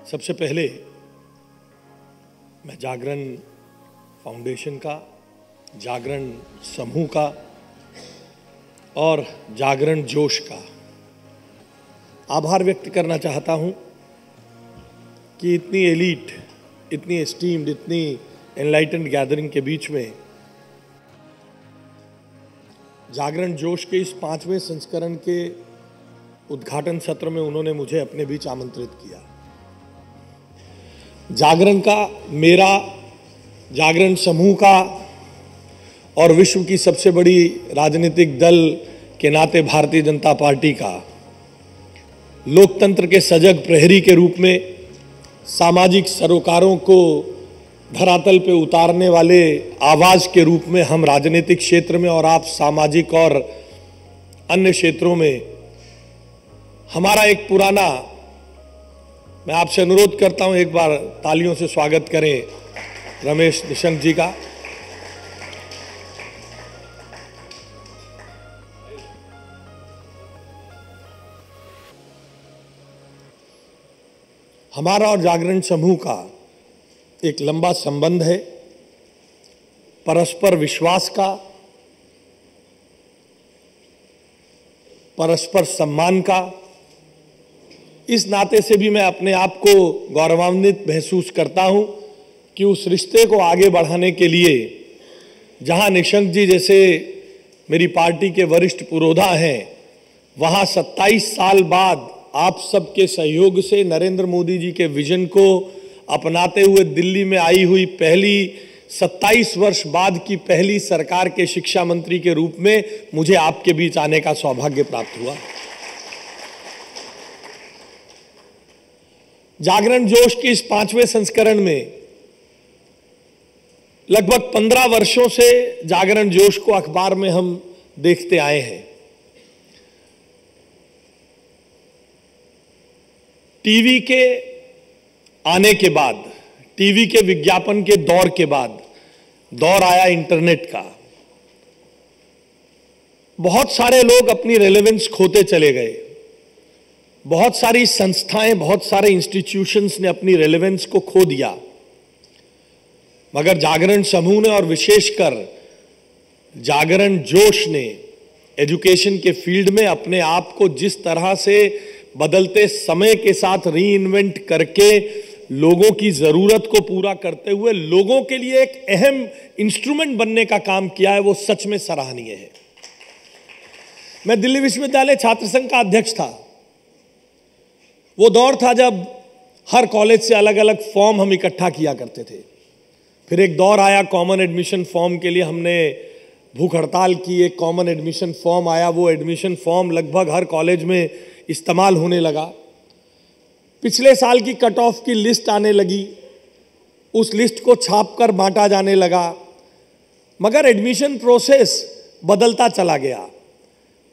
सबसे पहले मैं जागरण फाउंडेशन का, जागरण समूह का और जागरण जोश का आभार व्यक्त करना चाहता हूं कि इतनी एलीट, इतनी एस्टीम्ड, इतनी एनलाइटेंड गैदरिंग के बीच में जागरण जोश के इस 5वें संस्करण के उद्घाटन सत्र में उन्होंने मुझे अपने बीच आमंत्रित किया। जागरण का, मेरा, जागरण समूह का और विश्व की सबसे बड़ी राजनीतिक दल के नाते भारतीय जनता पार्टी का लोकतंत्र के सजग प्रहरी के रूप में, सामाजिक सरोकारों को धरातल पे उतारने वाले आवाज के रूप में हम राजनीतिक क्षेत्र में और आप सामाजिक और अन्य क्षेत्रों में हमारा एक पुराना, मैं आपसे अनुरोध करता हूं एक बार तालियों से स्वागत करें रमेश निशंक जी का। हमारा और जागरण समूह का एक लंबा संबंध है, परस्पर विश्वास का, परस्पर सम्मान का। इस नाते से भी मैं अपने आप को गौरवान्वित महसूस करता हूं कि उस रिश्ते को आगे बढ़ाने के लिए जहां निशंक जी जैसे मेरी पार्टी के वरिष्ठ पुरोधा हैं, वहां 27 साल बाद आप सबके सहयोग से नरेंद्र मोदी जी के विजन को अपनाते हुए दिल्ली में आई हुई पहली 27 वर्ष बाद की पहली सरकार के शिक्षा मंत्री के रूप में मुझे आपके बीच आने का सौभाग्य प्राप्त हुआ। जागरण जोश के इस 5वें संस्करण में लगभग 15 वर्षों से जागरण जोश को अखबार में हम देखते आए हैं। टीवी के आने के बाद, टीवी के विज्ञापन के दौर के बाद दौर आया इंटरनेट का। बहुत सारे लोग अपनी रेलेवेंस खोते चले गए। बहुत सारी संस्थाएं, बहुत सारे इंस्टीट्यूशंस ने अपनी रेलेवेंस को खो दिया, मगर जागरण समूह ने और विशेषकर जागरण जोश ने एजुकेशन के फील्ड में अपने आप को जिस तरह से बदलते समय के साथ री इन्वेंट करके लोगों की जरूरत को पूरा करते हुए लोगों के लिए एक अहम इंस्ट्रूमेंट बनने का काम किया है, वो सच में सराहनीय है। मैं दिल्ली विश्वविद्यालय छात्र संघ का अध्यक्ष था। वो दौर था जब हर कॉलेज से अलग अलग फॉर्म हम इकट्ठा किया करते थे। फिर एक दौर आया कॉमन एडमिशन फॉर्म के लिए, हमने भूख हड़ताल की, एक कॉमन एडमिशन फॉर्म आया। वो एडमिशन फॉर्म लगभग हर कॉलेज में इस्तेमाल होने लगा। पिछले साल की कट ऑफ की लिस्ट आने लगी, उस लिस्ट को छापकर बांटा जाने लगा, मगर एडमिशन प्रोसेस बदलता चला गया।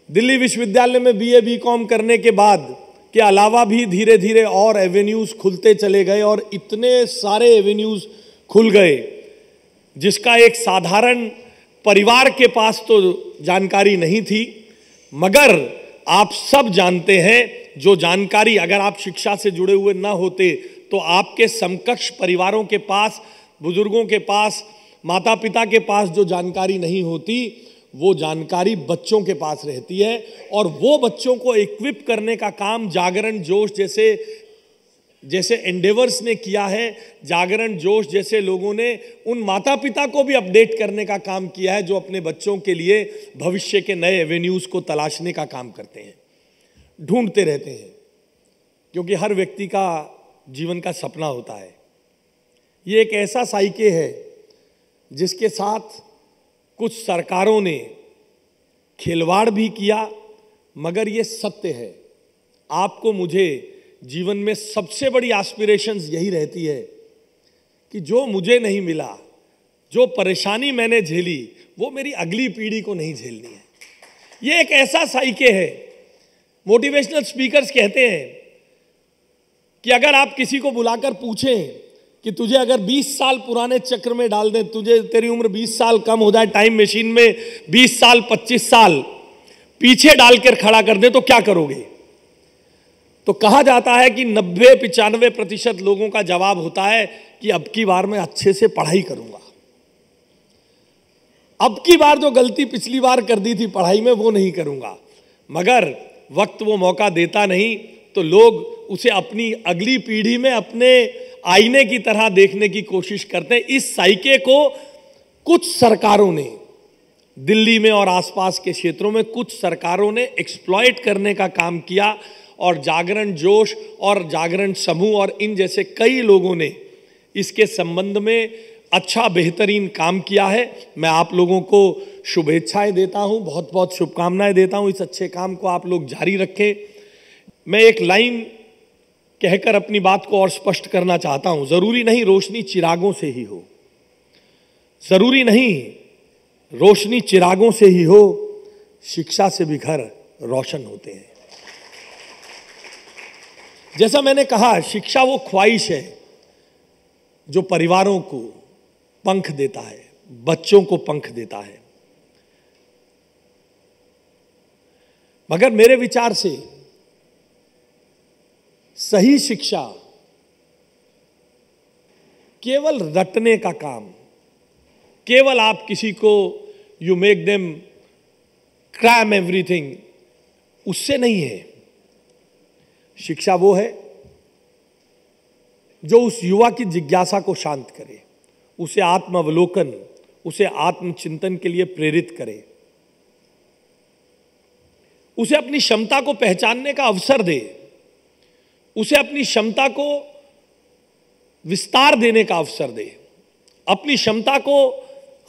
दिल्ली विश्वविद्यालय में बीए बीकॉम करने के बाद के अलावा भी धीरे धीरे और एवेन्यूज खुलते चले गए और इतने सारे एवेन्यूज खुल गए जिसका एक साधारण परिवार के पास तो जानकारी नहीं थी। मगर आप सब जानते हैं, जो जानकारी अगर आप शिक्षा से जुड़े हुए ना होते तो आपके समकक्ष परिवारों के पास, बुजुर्गों के पास, माता पिता के पास जो जानकारी नहीं होती, वो जानकारी बच्चों के पास रहती है। और वो बच्चों को इक्विप करने का काम जागरण जोश जैसे एंडेवर्स ने किया है। जागरण जोश जैसे लोगों ने उन माता पिता को भी अपडेट करने का काम किया है जो अपने बच्चों के लिए भविष्य के नए एवेन्यूज को तलाशने का काम करते हैं, ढूंढते रहते हैं, क्योंकि हर व्यक्ति का जीवन का सपना होता है। ये एक ऐसा साइके है जिसके साथ कुछ सरकारों ने खिलवाड़ भी किया, मगर ये सत्य है। आपको, मुझे जीवन में सबसे बड़ी एस्पिरेशंस यही रहती है कि जो मुझे नहीं मिला, जो परेशानी मैंने झेली, वो मेरी अगली पीढ़ी को नहीं झेलनी है। ये एक ऐसा साइके है। मोटिवेशनल स्पीकर्स कहते हैं कि अगर आप किसी को बुलाकर पूछें कि तुझे अगर 20 साल पुराने चक्र में डाल दें, तुझे तेरी उम्र 20 साल कम हो जाए, टाइम मशीन में 20 साल 25 साल पीछे डालकर खड़ा कर दे, तो क्या करोगे? तो कहा जाता है कि 90-95% लोगों का जवाब होता है कि अब की बार मैं अच्छे से पढ़ाई करूंगा, अब की बार जो गलती पिछली बार कर दी थी पढ़ाई में वो नहीं करूंगा। मगर वक्त वो मौका देता नहीं, तो लोग उसे अपनी अगली पीढ़ी में अपने आईने की तरह देखने की कोशिश करते हैं। इस साइके को कुछ सरकारों ने, दिल्ली में और आसपास के क्षेत्रों में कुछ सरकारों ने एक्सप्लॉइट करने का काम किया, और जागरण जोश और जागरण समूह और इन जैसे कई लोगों ने इसके संबंध में अच्छा बेहतरीन काम किया है। मैं आप लोगों को शुभेच्छाएं देता हूं, बहुत बहुत शुभकामनाएं देता हूं। इस अच्छे काम को आप लोग जारी रखें। मैं एक लाइन कहकर अपनी बात को और स्पष्ट करना चाहता हूं। जरूरी नहीं रोशनी चिरागों से ही हो, जरूरी नहीं रोशनी चिरागों से ही हो, शिक्षा से भी घर रोशन होते हैं। जैसा मैंने कहा, शिक्षा वो ख्वाहिश है जो परिवारों को पंख देता है, बच्चों को पंख देता है। मगर मेरे विचार से सही शिक्षा केवल रटने का काम, केवल आप किसी को you make them cram everything, उससे नहीं है। शिक्षा वो है जो उस युवा की जिज्ञासा को शांत करे, उसे आत्मावलोकन, उसे आत्मचिंतन के लिए प्रेरित करे, उसे अपनी क्षमता को पहचानने का अवसर दे, उसे अपनी क्षमता को विस्तार देने का अवसर दे, अपनी क्षमता को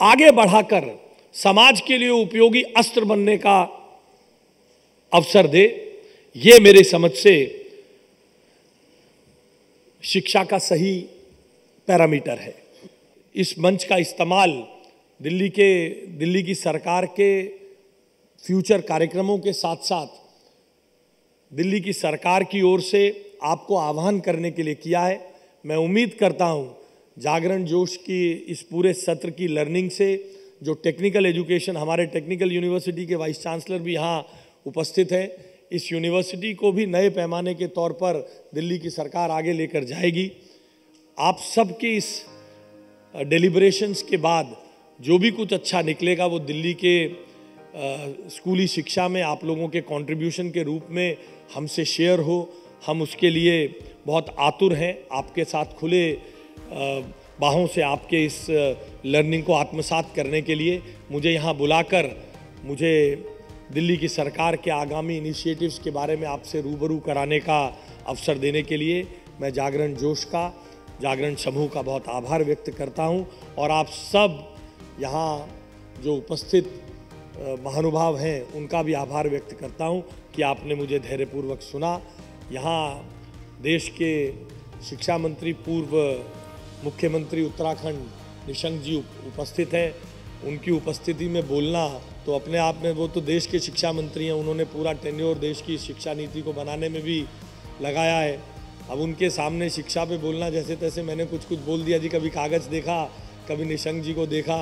आगे बढ़ाकर समाज के लिए उपयोगी अस्त्र बनने का अवसर दे। ये मेरे समझ से शिक्षा का सही पैरामीटर है। इस मंच का इस्तेमाल दिल्ली की सरकार के फ्यूचर कार्यक्रमों के साथ साथ दिल्ली की सरकार की ओर से आपको आह्वान करने के लिए किया है। मैं उम्मीद करता हूं जागरण जोश की इस पूरे सत्र की लर्निंग से, जो टेक्निकल एजुकेशन, हमारे टेक्निकल यूनिवर्सिटी के वाइस चांसलर भी यहाँ उपस्थित हैं, इस यूनिवर्सिटी को भी नए पैमाने के तौर पर दिल्ली की सरकार आगे लेकर जाएगी। आप सबकी इस डेलिब्रेशंस के बाद जो भी कुछ अच्छा निकलेगा वो दिल्ली के स्कूली शिक्षा में आप लोगों के कंट्रीब्यूशन के रूप में हमसे शेयर हो। हम उसके लिए बहुत आतुर हैं, आपके साथ खुले बाहों से आपके इस लर्निंग को आत्मसात करने के लिए। मुझे यहाँ बुलाकर मुझे दिल्ली की सरकार के आगामी इनिशिएटिव्स के बारे में आपसे रूबरू कराने का अवसर देने के लिए मैं जागरण जोश का, जागरण समूह का बहुत आभार व्यक्त करता हूँ। और आप सब यहाँ जो उपस्थित महानुभाव हैं उनका भी आभार व्यक्त करता हूँ कि आपने मुझे धैर्यपूर्वक सुना। यहाँ देश के शिक्षा मंत्री, पूर्व मुख्यमंत्री उत्तराखंड निशंक जी उपस्थित हैं। उनकी उपस्थिति में बोलना तो अपने आप में, वो तो देश के शिक्षा मंत्री हैं, उन्होंने पूरा टेन्योर देश की शिक्षा नीति को बनाने में भी लगाया है। अब उनके सामने शिक्षा पे बोलना जैसे तैसे मैंने कुछ बोल दिया जी, कभी कागज़ देखा, कभी निशंक जी को देखा,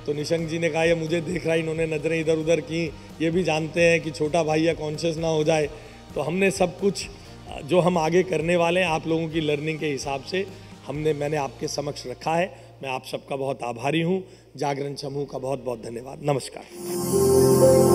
तो निशंक जी ने कहा ये मुझे देख रहा, इन्होंने नज़रें इधर उधर की, ये भी जानते हैं कि छोटा भाई या कॉन्शियस ना हो जाए। तो हमने सब कुछ जो हम आगे करने वाले हैं आप लोगों की लर्निंग के हिसाब से मैंने आपके समक्ष रखा है। मैं आप सबका बहुत आभारी हूँ। जागरण समूह का बहुत बहुत धन्यवाद। नमस्कार।